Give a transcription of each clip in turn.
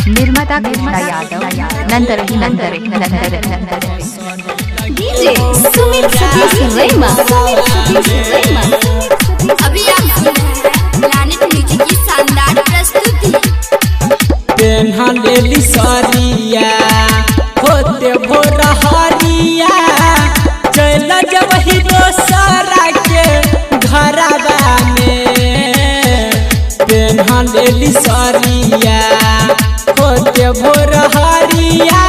निर्माता कृष्णा यादव नंतर डीजे सुमित सतीश रैमा अभी आप सुन रहे हैं प्लैनेट म्यूजिक की शानदार प्रस्तुति। पेन्हा लेली सारिया होते भोर हरिया चल जब ही दोसरा के घरवा में। पेन्हा लेली सारिया होते भोर हरिया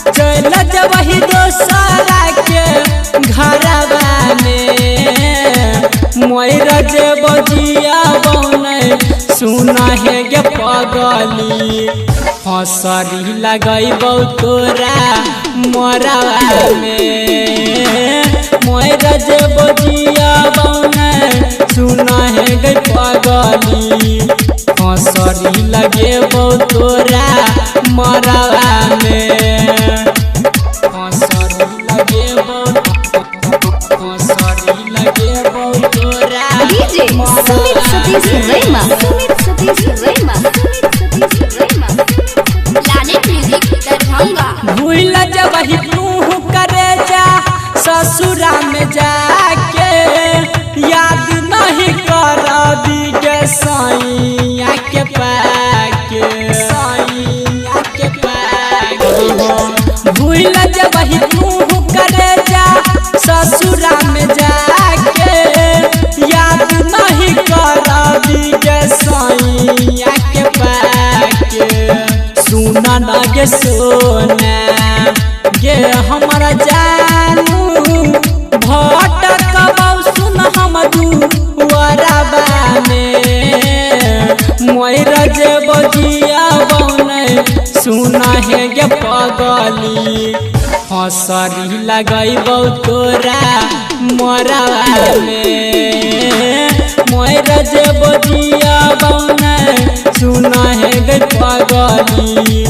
चल जब ही दोसरा के घरवा में। मोर जे बजिया बने सुना है गे पगली हंसरी लगैबौ तोरा मोरवा में। मोर जे बजिया बने सुना है गे पगली हंसरी लगेबौ तोरा मोरवा में। हंसरी लगेबौ तोरा DJ Sumit Satish रैमा planet music Darbhanga. भूल जब ही तू करे जा ससुरा में जाके याद नहीं करबी गे सैया के पाके सैया के पाके। भूल जब ही तू करे जा ससुरा में जाके याद नहीं करबी गे सैया के पाके। सुना ना गे सोना गे हमारा जानू भटकबौ सुन हम दुआरबा में। मोर जे बजिया बने सुना है गे पगली हंसरी लगैबौ तोरा मोरवा में। मोर जे बजिया बने सुना है गे पगली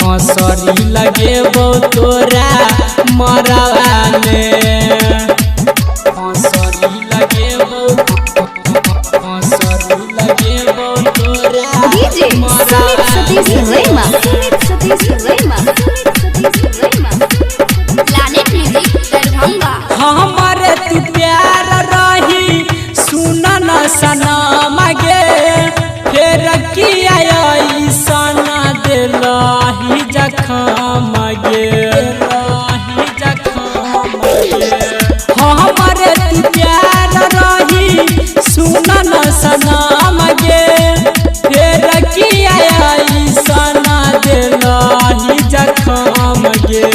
हंसरी लगेबौ तोरा मोरवा में। हंसरी लगेबौ तोरा DJ Sumit Satish रैमा planet music Darbhanga. हमारे तू प्यार रही सुन न सनम गे फेर किया सना दिलही जखम गे हमारे तू प्यार रही सुन न सनम गे फेर किया सना दिलही जखम गे।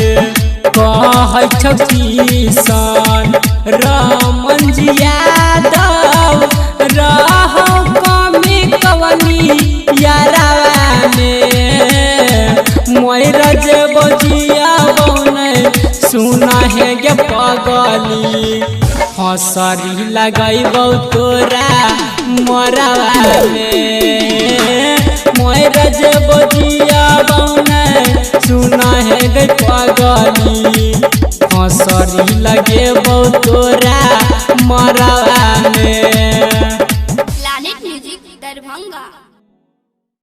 कहै छौ किसान रामन जी यादव रहौ कमी कवनी यारवा में। मोर जे बजिया बने सुना है गे पगली हंसरी लगैबौ तोरा मोरवा में। मोर जे बजिया बने सुना